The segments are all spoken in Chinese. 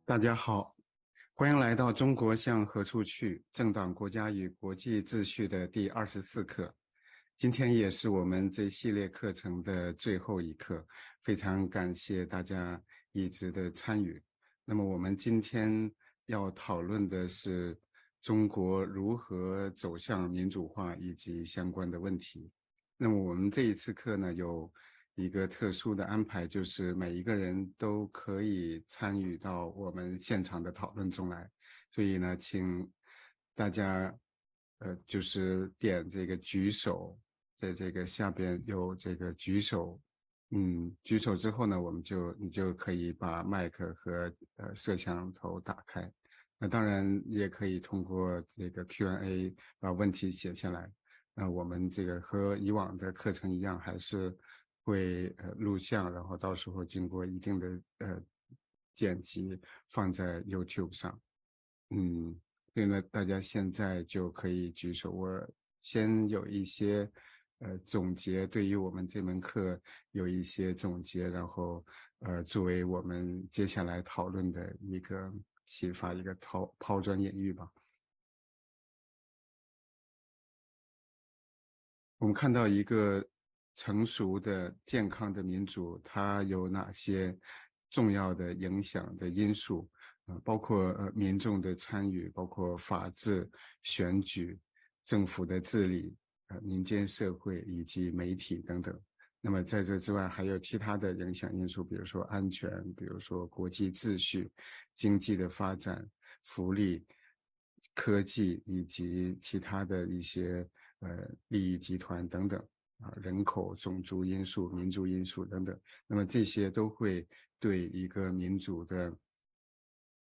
大家好，欢迎来到《中国向何处去：政党、国家与国际秩序》的第24课。今天也是我们这系列课程的最后一课，非常感谢大家一直的参与。那么我们今天要讨论的是中国如何走向民主化以及相关的问题。那么我们这一次课呢，有一个特殊的安排，就是每一个人都可以参与到我们现场的讨论中来。所以呢，请大家就是点这个举手，在这个下边有这个举手，举手之后呢，你就可以把麦克和摄像头打开。那当然也可以通过这个 Q&A 把问题写下来。那我们这个和以往的课程一样，还是会录像，然后到时候经过一定的剪辑放在 YouTube 上。所以呢，大家现在就可以举手。我先有一些总结，对于我们这门课有一些总结，然后作为我们接下来讨论的一个启发，一个抛砖引玉吧。我们看到一个成熟的、健康的民主，它有哪些重要的影响的因素？包括民众的参与，包括法治、选举、政府的治理、民间社会以及媒体等等。那么在这之外，还有其他的影响因素，比如说安全，比如说国际秩序、经济的发展、福利、科技以及其他的一些利益集团等等人口、种族因素、民族因素等等。那么这些都会对一个民主的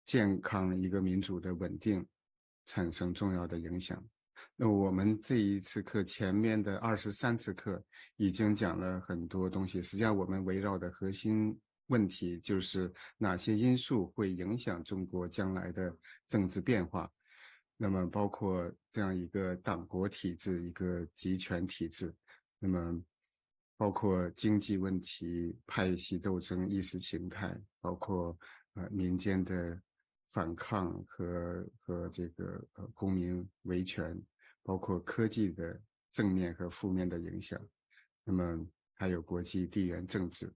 健康、一个民主的稳定产生重要的影响。那我们这一次课前面的23次课已经讲了很多东西，实际上我们围绕的核心问题就是哪些因素会影响中国将来的政治变化。那么包括这样一个党国体制，一个集权体制，那么包括经济问题、派系斗争、意识形态，包括民间的反抗和这个公民维权，包括科技的正面和负面的影响，那么还有国际地缘政治。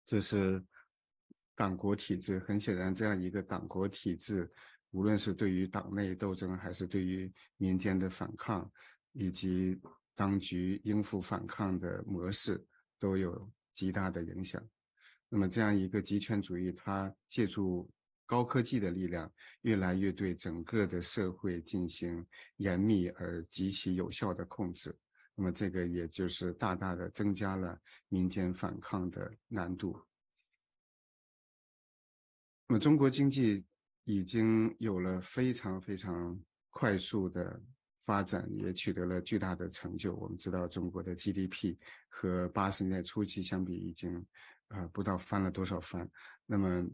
这是党国体制。很显然，这样一个党国体制，无论是对于党内斗争，还是对于民间的反抗，以及当局应付反抗的模式，都有极大的影响。那么，这样一个极权主义，它借助高科技的力量，越来越对整个的社会进行严密而极其有效的控制。那么这个也就是大大的增加了民间反抗的难度。那么中国经济已经有了非常非常快速的发展，也取得了巨大的成就。我们知道中国的 GDP 和80年代初期相比，已经不知道翻了多少番。那么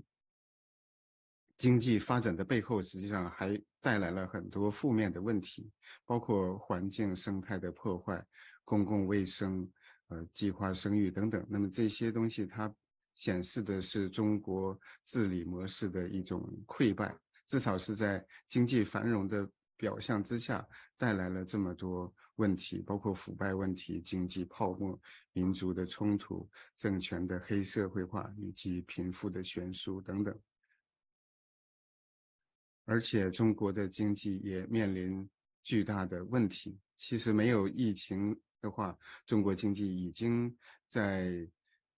经济发展的背后，实际上还带来了很多负面的问题，包括环境生态的破坏、公共卫生、计划生育等等。那么这些东西，它显示的是中国治理模式的一种溃败，至少是在经济繁荣的表象之下，带来了这么多问题，包括腐败问题、经济泡沫、民族的冲突、政权的黑社会化以及贫富的悬殊等等。而且中国的经济也面临巨大的问题。其实没有疫情的话，中国经济已经在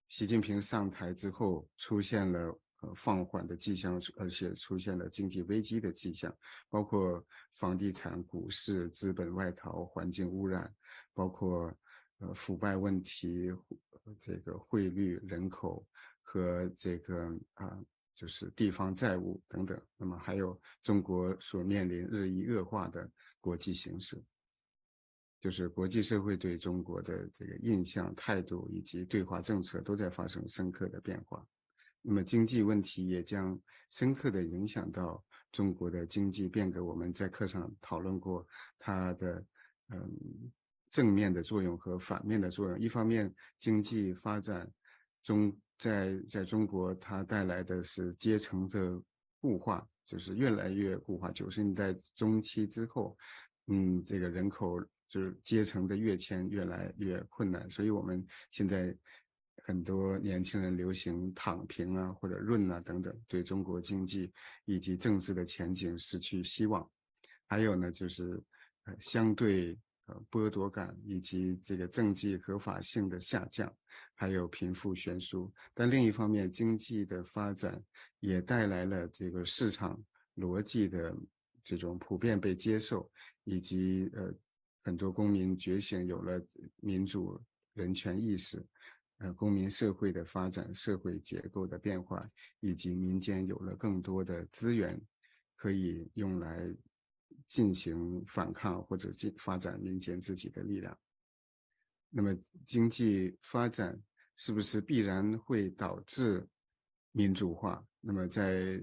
习近平上台之后出现了放缓的迹象，而且出现了经济危机的迹象，包括房地产、股市、资本外逃、环境污染，包括腐败问题、这个汇率、人口和这个就是地方债务等等。那么还有中国所面临日益恶化的国际形势，就是国际社会对中国的这个印象、态度以及对华政策都在发生深刻的变化。那么经济问题也将深刻地影响到中国的经济变革。我们在课上讨论过它的正面的作用和反面的作用。一方面，经济发展在中国，它带来的是阶层的固化，就是越来越固化。90年代中期之后，这个人口就是阶层的跃迁越来越困难，所以我们现在很多年轻人流行躺平啊或者润啊等等，对中国经济以及政治的前景失去希望。还有呢，就是相对剥夺感以及这个政绩合法性的下降，还有贫富悬殊。但另一方面，经济的发展也带来了这个市场逻辑的这种普遍被接受，以及很多公民觉醒，有了民主人权意识。公民社会的发展、社会结构的变化，以及民间有了更多的资源，可以用来进行反抗或者发展民间自己的力量。那么经济发展是不是必然会导致民主化？那么在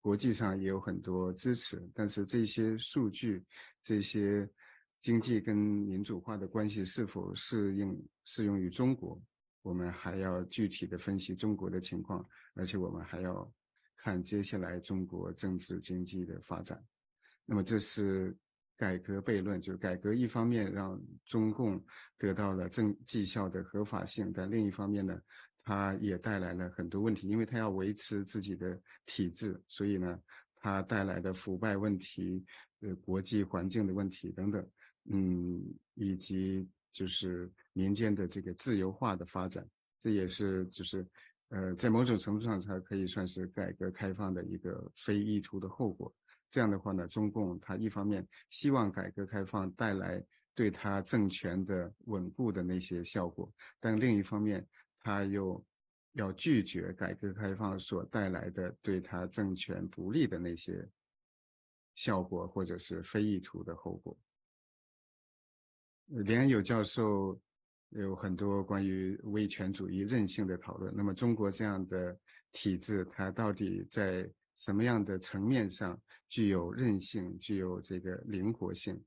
国际上也有很多支持，但是这些数据、这些经济跟民主化的关系是否适用于中国？我们还要具体的分析中国的情况，而且我们还要看接下来中国政治经济的发展。那么这是改革悖论，就是改革一方面让中共得到了绩效的合法性，但另一方面呢，它也带来了很多问题，因为它要维持自己的体制，所以呢，它带来的腐败问题、国际环境的问题等等，以及就是民间的这个自由化的发展，这也是就是在某种程度上它可以算是改革开放的一个非意图的后果。这样的话呢，中共它一方面希望改革开放带来对它政权的稳固的那些效果，但另一方面，它又要拒绝改革开放所带来的对它政权不利的那些效果或者是非意图的后果。连友教授有很多关于威权主义韧性的讨论。那么中国这样的体制，它到底在什么样的层面上具有韧性，具有这个灵活性，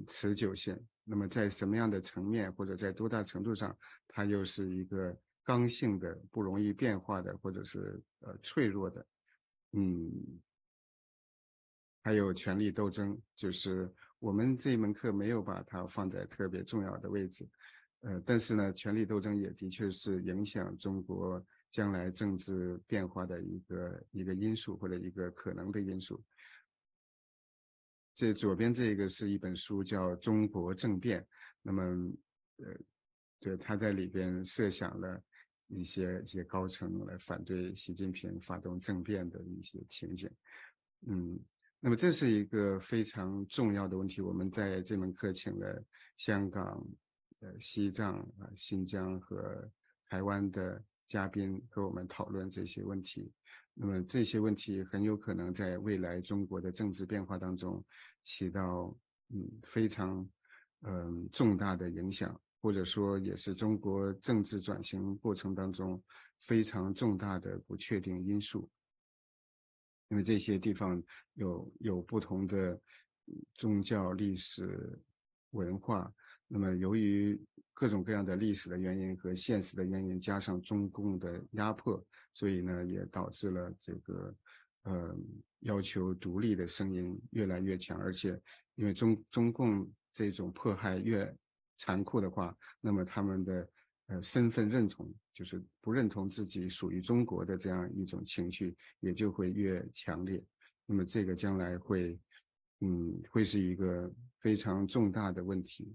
持久性？那么在什么样的层面或者在多大程度上，它又是一个刚性的、不容易变化的，或者是脆弱的？嗯，还有权力斗争，就是我们这一门课没有把它放在特别重要的位置，但是呢，权力斗争也的确是影响中国将来政治变化的一个因素或者一个可能的因素。这左边这个是一本书叫《中国政变》，那么对，他在里边设想了一些高层来反对习近平发动政变的一些情景，那么这是一个非常重要的问题。我们在这门课请了香港、西藏、新疆和台湾的嘉宾和我们讨论这些问题。那么这些问题很有可能在未来中国的政治变化当中起到非常重大的影响，或者说也是中国政治转型过程当中非常重大的不确定因素。因为这些地方有不同的宗教、历史、文化，那么由于各种各样的历史的原因和现实的原因，加上中共的压迫，所以呢，也导致了这个要求独立的声音越来越强，而且因为中共这种迫害越残酷的话，那么他们的身份认同，就是不认同自己属于中国的这样一种情绪，也就会越强烈。那么这个将来会是一个非常重大的问题。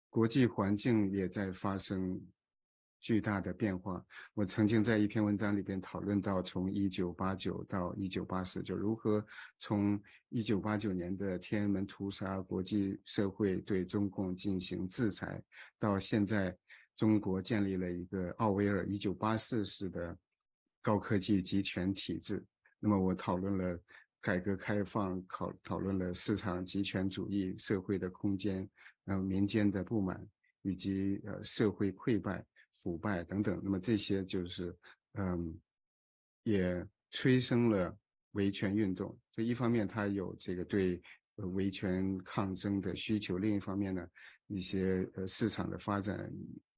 国际环境也在发生巨大的变化。我曾经在一篇文章里边讨论到，从1989到1984，就如何从1989年的天安门屠杀，国际社会对中共进行制裁，到现在中国建立了一个奥威尔1984式的高科技集权体制。那么我讨论了改革开放，讨论了市场集权主义社会的空间，民间的不满，以及社会溃败、腐败等等。那么这些就是也催生了维权运动。就一方面，它有这个对维权抗争的需求，另一方面呢，一些市场的发展、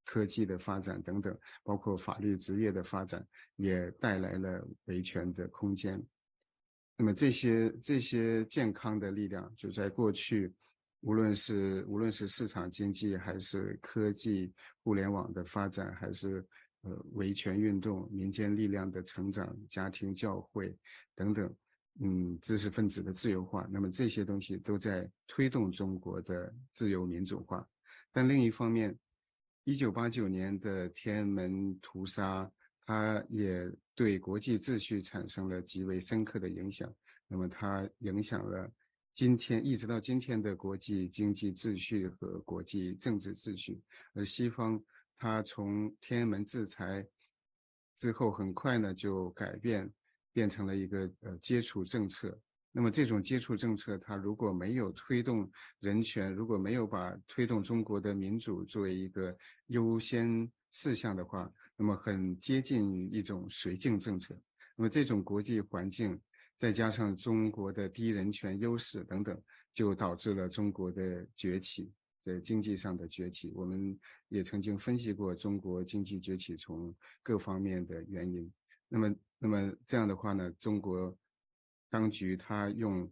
科技的发展等等，包括法律职业的发展，也带来了维权的空间。那么这些健康的力量，就在过去，无论是市场经济，还是科技、互联网的发展，还是维权运动、民间力量的成长、家庭教会等等，知识分子的自由化，那么这些东西都在推动中国的自由民主化。但另一方面，1989年的天安门屠杀，它也对国际秩序产生了极为深刻的影响。那么它影响了一直到今天的国际经济秩序和国际政治秩序。而西方它从天安门制裁之后，很快呢就变成了一个接触政策。那么这种接触政策，它如果没有推动人权，如果没有把推动中国的民主作为一个优先事项的话，那么很接近于一种绥靖政策。那么这种国际环境，再加上中国的低人权优势等等，就导致了中国的崛起，在经济上的崛起。我们也曾经分析过中国经济崛起从各方面的原因。那么这样的话呢，中国当局它用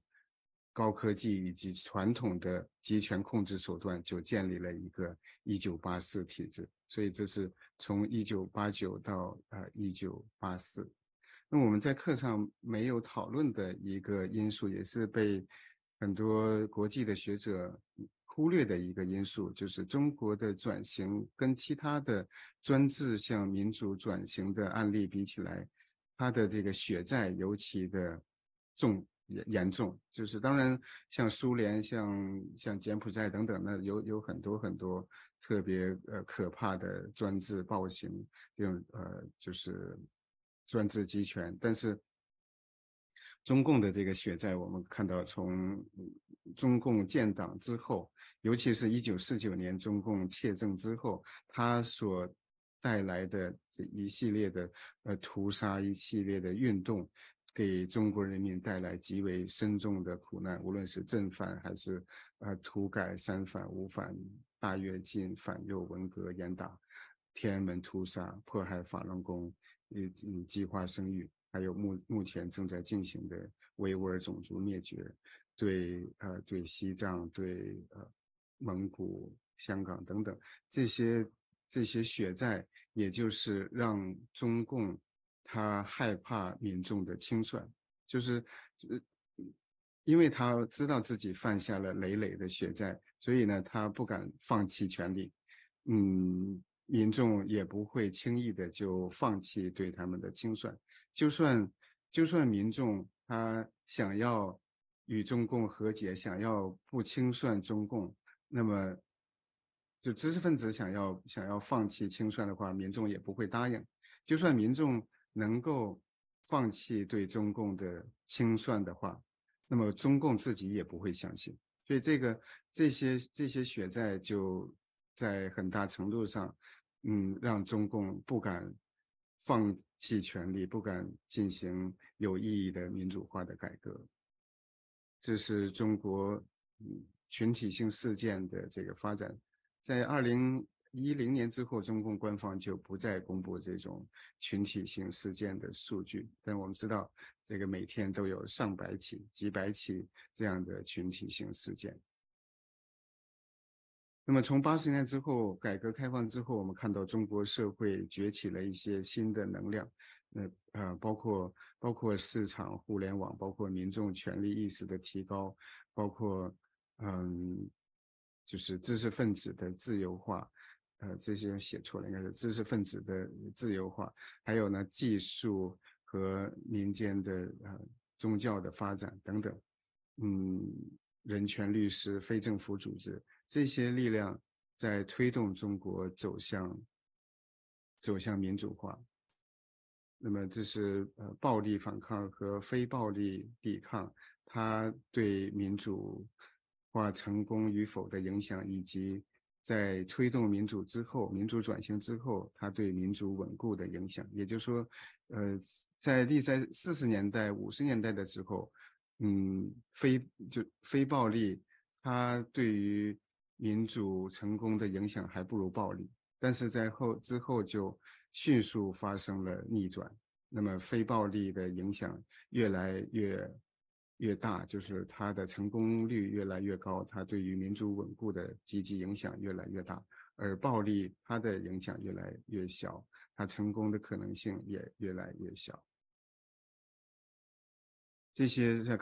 高科技以及传统的集权控制手段，就建立了一个1984体制。所以这是从1989到1984。那我们在课上没有讨论的一个因素，也是被很多国际的学者忽略的一个因素，就是中国的转型跟其他的专制向民主转型的案例比起来，它的这个血债尤其的严重。就是当然像苏联、像柬埔寨等等，那有很多特别可怕的专制暴行，这种就是专制集权。但是中共的这个血债，我们看到从中共建党之后，尤其是1949年中共窃政之后，它所带来的这一系列的屠杀、一系列的运动，给中国人民带来极为深重的苦难，无论是正反还是土改、三反、五反、大跃进、反右、文革、严打、天安门屠杀、迫害法轮功、计划生育，还有目前正在进行的维吾尔种族灭绝，对西藏、对蒙古、香港等等这些血债，也就是让中共他害怕民众的清算，就是因为他知道自己犯下了累累的血债，所以呢，他不敢放弃权力，民众也不会轻易的就放弃对他们的清算。就算民众他想要与中共和解，想要不清算中共，那么就知识分子想要放弃清算的话，民众也不会答应。就算民众能够放弃对中共的清算的话，那么中共自己也不会相信。所以这些血债就在很大程度上，让中共不敢放弃权力，不敢进行有意义的民主化的改革。这是中国群体性事件的这个发展。在2010年之后，中共官方就不再公布这种群体性事件的数据，但我们知道，这个每天都有上百起、几百起这样的群体性事件。那么从80年之后，改革开放之后，我们看到中国社会崛起了一些新的能量，包括市场、互联网，包括民众权利意识的提高，包括就是知识分子的自由化，这些写错了，应该是知识分子的自由化，还有呢技术和民间的宗教的发展等等，人权律师、非政府组织这些力量在推动中国走向民主化。那么这是暴力反抗和非暴力抵抗，它对民主化成功与否的影响，以及在推动民主之后、民主转型之后，它对民主稳固的影响。也就是说，在40年代、50年代的时候，非暴力，它对于民主成功的影响还不如暴力，但是之后就迅速发生了逆转。那么非暴力的影响越来越大，就是它的成功率越来越高，它对于民主稳固的积极影响越来越大，而暴力它的影响越来越小，它成功的可能性也越来越小。这些像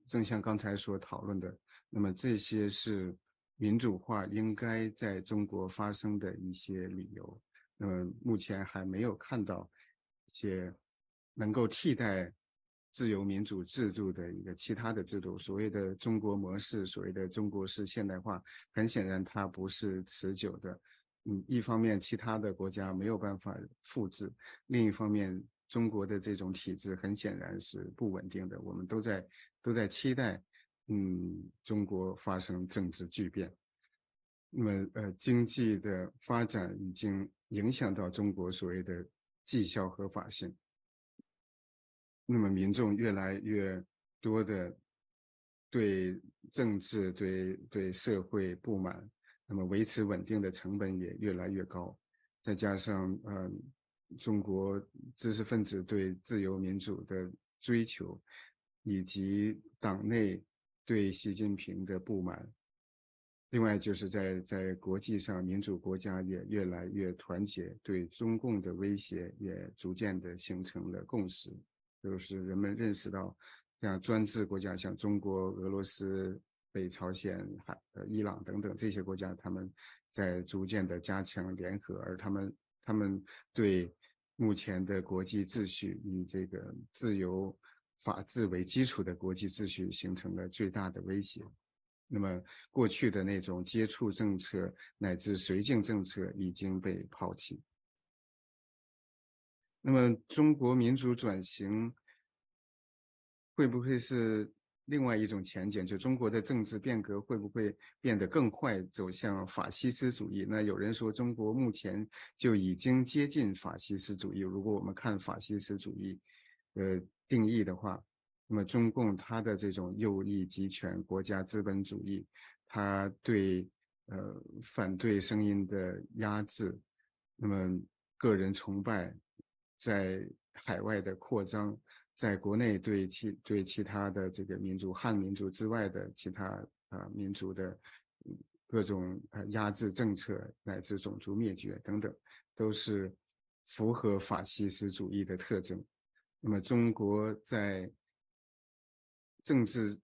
正像刚才所讨论的，那么这些是民主化应该在中国发生的一些理由。那么目前还没有看到一些能够替代自由民主制度的一个其他的制度。所谓的中国模式，所谓的中国式现代化，很显然它不是持久的。一方面其他的国家没有办法复制，另一方面中国的这种体制很显然是不稳定的，我们都在期待中国发生政治巨变。那么经济的发展已经影响到中国所谓的绩效合法性，那么民众越来越多的对政治对社会不满，那么维持稳定的成本也越来越高，再加上中国知识分子对自由民主的追求，以及党内对习近平的不满，另外就是在国际上，民主国家也越来越团结，对中共的威胁也逐渐的形成了共识，就是人们认识到，像专制国家，像中国、俄罗斯、北朝鲜、伊朗等等这些国家，他们在逐渐的加强联合，而他们对目前的国际秩序以这个自由法治为基础的国际秩序形成了最大的威胁。那么过去的那种接触政策乃至绥靖政策已经被抛弃。那么中国民主转型会不会是另外一种前景？就中国的政治变革会不会变得更快，走向法西斯主义？那有人说中国目前就已经接近法西斯主义。如果我们看法西斯主义的定义的话，那么中共它的这种右翼集权国家资本主义，它对反对声音的压制，那么个人崇拜，在海外的扩张，在国内对其他的这个民族汉民族之外的其他民族的各种压制政策乃至种族灭绝等等，都是符合法西斯主义的特征。那么中国在政治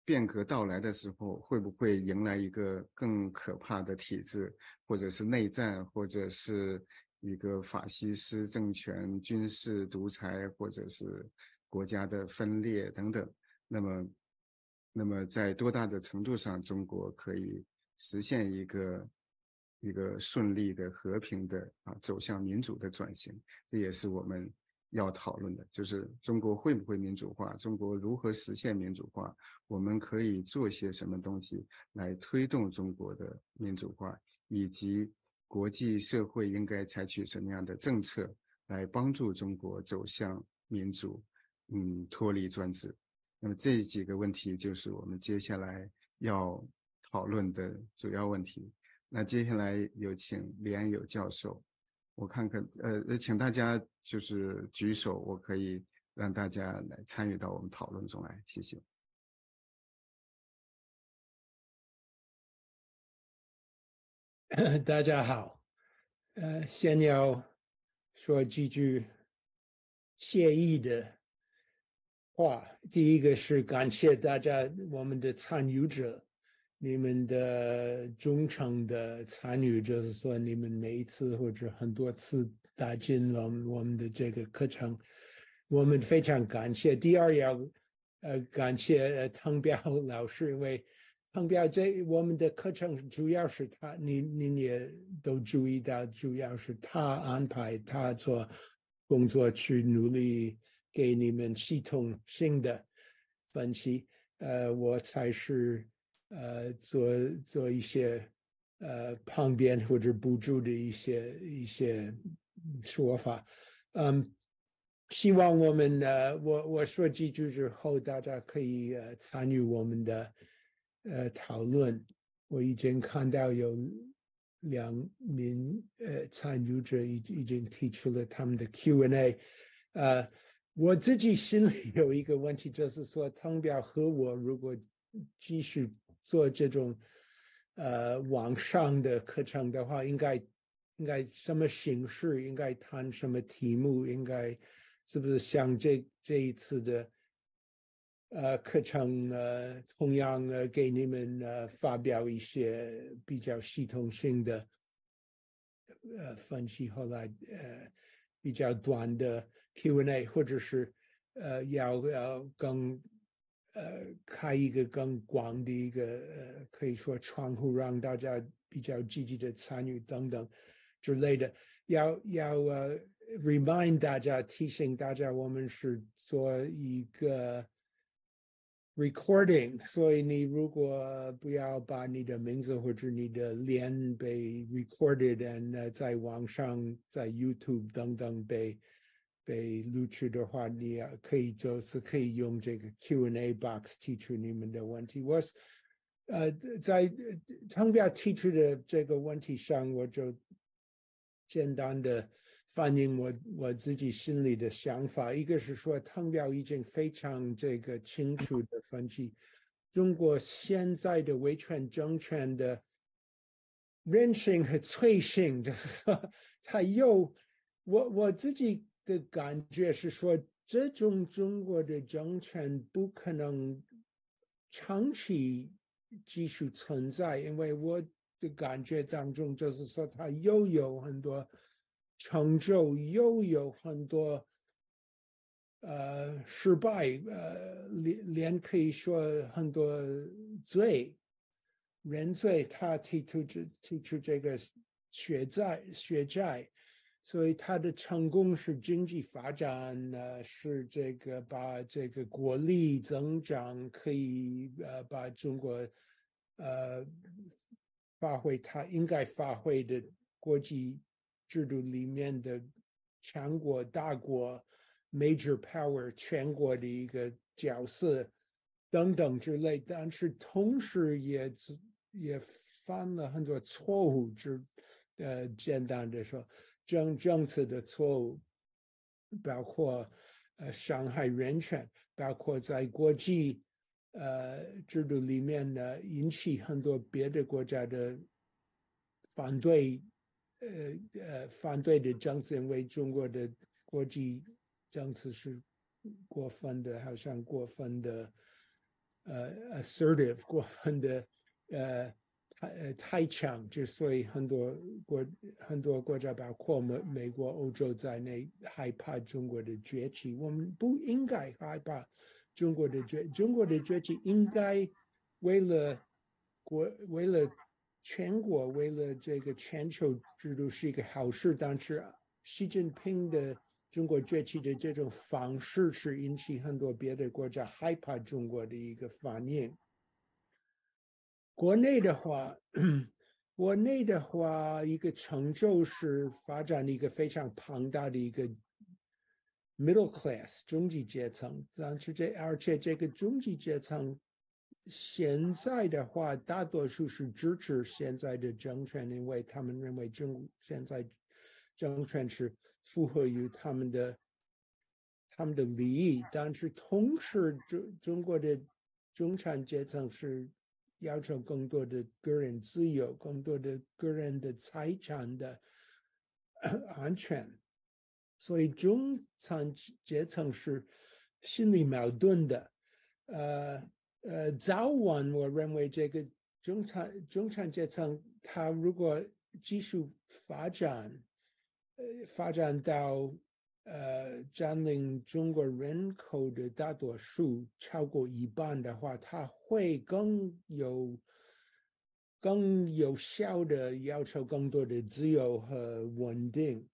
变革到来的时候，会不会迎来一个更可怕的体制，或者是内战，或者是一个法西斯政权、军事独裁，或者是国家的分裂等等？那么在多大的程度上，中国可以实现一个顺利的、和平的走向民主的转型？这也是我们要讨论的，就是中国会不会民主化，中国如何实现民主化，我们可以做些什么东西来推动中国的民主化，以及国际社会应该采取什么样的政策来帮助中国走向民主，脱离专制。那么这几个问题就是我们接下来要讨论的主要问题。那接下来有请李安友教授，我看看，请大家就是举手，我可以让大家来参与到我们讨论中来，谢谢。大家好，先要说几句谢意的话。第一个是感谢大家，我们的参与者，你们的忠诚的参与，就是说你们每一次或者很多次打进了我们的这个课程，我们非常感谢。第二要感谢滕彪老师，因为滕彪我们的课程主要是他，您也都注意到，主要是他安排他做工作去努力给你们系统性的分析，我才是做一些旁边或者补助的一些说法，希望我们我说几句之后，大家可以参与我们的讨论。我已经看到有2名参与者已经提出了他们的 Q&A。我自己心里有一个问题，就是说，汤表和我如果继续做这种网上的课程的话，应该什么形式，应该谈什么题目，应该是不是像这一次的课程同样给你们发表一些比较系统性的分析，后来比较短的 Q&A， 或者是要更开一个更广的一个可以说窗户，让大家比较积极的参与等等之类的。要remind 大家，提醒大家，我们是做一个 recording， 所以你如果不要把你的名字或者你的脸被 recorded and 在网上在 YouTube 等等被录取的话，你也可以用这个 Q&A box 提出你们的问题。我在汤表提出的这个问题上，我就简单的反映我自己心里的想法。一个是说，汤表已经非常这个清楚的分析中国现在的威权政权的韧性和脆性，就是说，它我自己的感觉是说，这种中国的政权不可能长期继续存在，因为我的感觉当中就是说，它又有很多成就，又有很多失败，连可以说很多人罪，他提出这个血债，所以他的成功是经济发展，是这个把这个国力增长，可以把中国发挥他应该发挥的国际制度里面的强国大国 major power 全国的一个角色等等之类，但是同时也犯了很多错误，简单的说，政策的错误，包括伤害人权，包括在国际制度里面呢引起很多别的国家的反对，反对的政策，因为中国的国际政策是过分的，好像过分的assertive， 过分的太强，之所以很多国家，包括美国、欧洲在内，害怕中国的崛起。我们不应该害怕中国的崛起，应该为了全国，为了这个全球制度是一个好事。但是习近平的中国崛起的这种方式是引起很多别的国家害怕中国的一个反应。国内的话，一个成就是发展了一个非常庞大的一个 middle class 中级阶层，而且这个中级阶层现在的话，大多数是支持现在的政权，因为他们认为现在政权是符合于他们的利益，但是同时中国的中产阶层是要求更多的个人自由，更多的个人的财产的安全，所以中产阶层是心理矛盾的。早晚我认为这个中产阶层，他如果继续发展到占领中国人口的大多数超过一半的话，他会更有效的要求更多的自由和稳定。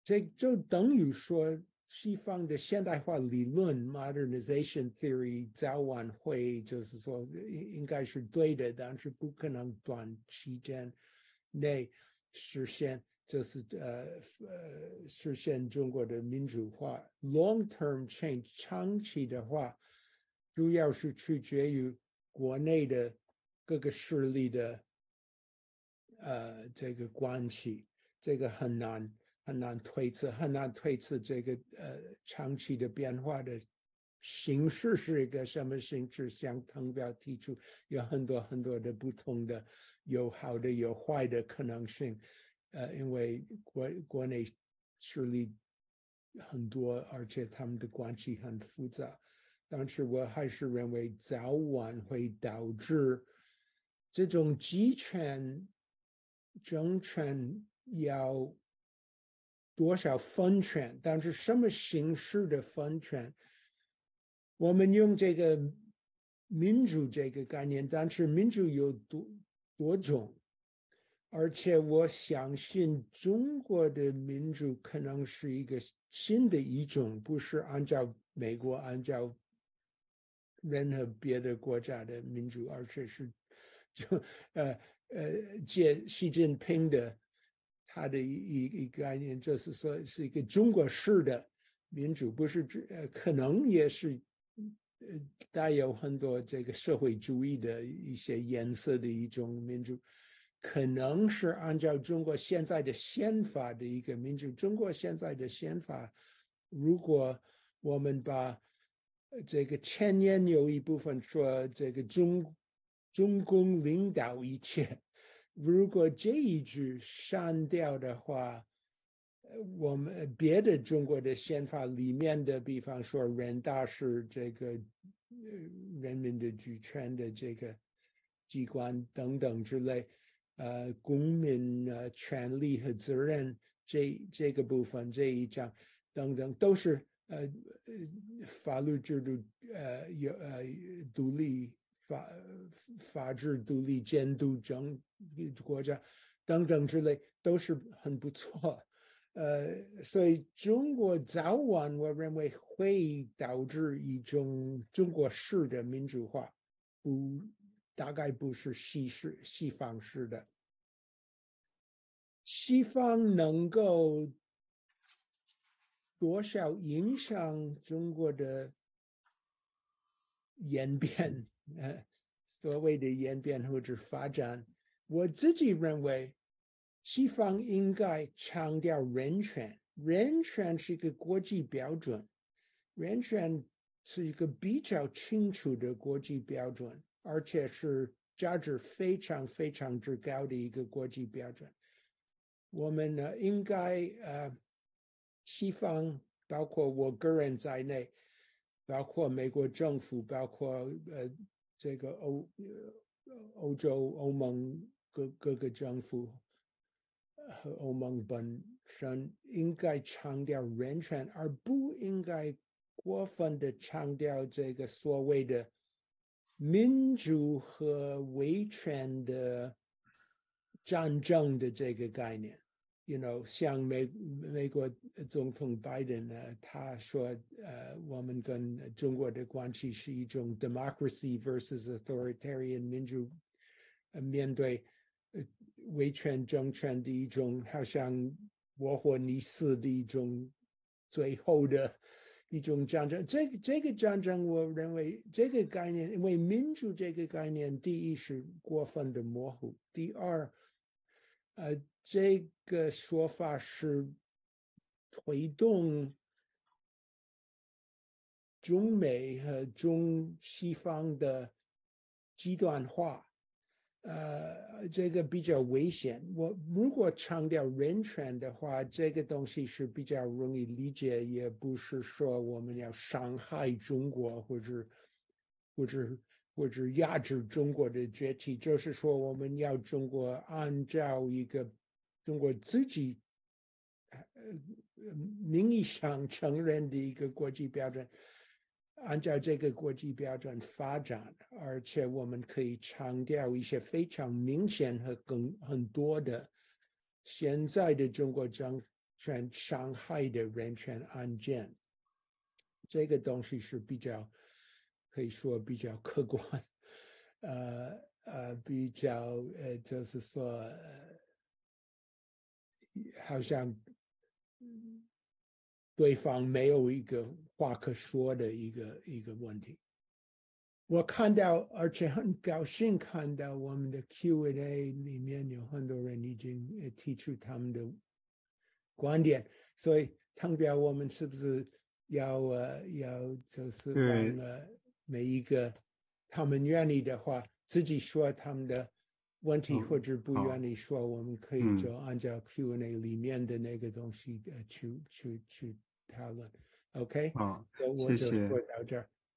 这就等于说，西方的现代化理论 （modernization theory） 早晚会就是说应该是对的，但是不可能短期间内实现。就是实现中国的民主化 ，long-term change 长期的话，主要是取决于国内的各个势力的这个关系，这个很难推测，很难推测这个长期的变化的形式是一个什么形式。像滕彪提出，有很多的不同的，有好的有坏的可能性。因为国内势力很多，而且他们的关系很复杂。但是我还是认为早晚会导致这种集权政权要多少分权，但是什么形式的分权？我们用这个民主这个概念，但是民主有多种，而且我相信中国的民主可能是一个新的一种，不是按照美国按照任何别的国家的民主，而且是借习近平的他的一个概念，就是说是一个中国式的民主，不是可能也是带有很多这个社会主义的一些颜色的一种民主，可能是按照中国现在的宪法的一个民主。中国现在的宪法，如果我们把这个前言有一部分说这个中共领导一切，如果这一句删掉的话，我们别的中国的宪法里面的，比方说人大是这个人民的主权的这个机关等等之类，公民权利和责任这个部分这一章等等都是法律制度有独立法治独立监督国家等等之类都是很不错。所以中国早晚我认为会导致一种中国式的民主化，大概不是西方式的。西方能够多少影响中国的演变，所谓的演变或者发展，我自己认为西方应该强调人权，人权是一个国际标准，人权是一个比较清楚的国际标准，而且是价值非常非常之高的一个国际标准。我们呢应该西方包括我个人在内，包括美国政府，包括这个欧洲欧盟各个政府和欧盟本身应该强调人权，而不应该过分的强调这个所谓的民主和维权的战争的这个概念。像美国总统拜登呢，他说，我们跟中国的关系是一种 democracy versus authoritarian 民主，面对维权政权的一种好像我或你死的一种最后的一种战争。这个战争，我认为这个概念，因为民主这个概念，第一是过分的模糊，第二，这个说法是推动中美和中西方的极端化，这个比较危险。我如果强调人权的话，这个东西是比较容易理解，也不是说我们要伤害中国或者压制中国的崛起，就是说我们要中国按照一个中国自己名义上承认的一个国际标准，按照这个国际标准发展，而且我们可以强调一些非常明显和很多的现在的中国政权伤害的人权案件，这个东西是比较可以说比较客观，比较就是说好像对方没有一个话可说的一个问题。我看到，而且很高兴看到我们的 Q&A 里面有很多人已经提出他们的观点，所以汤表我们是不是要就是对，让每一个他们愿意的话，自己说他们的问题，或者不愿好，意说，我们可以就按照 Q&A 里面的那个东西去讨论。OK，好，我就谢谢。说到这儿。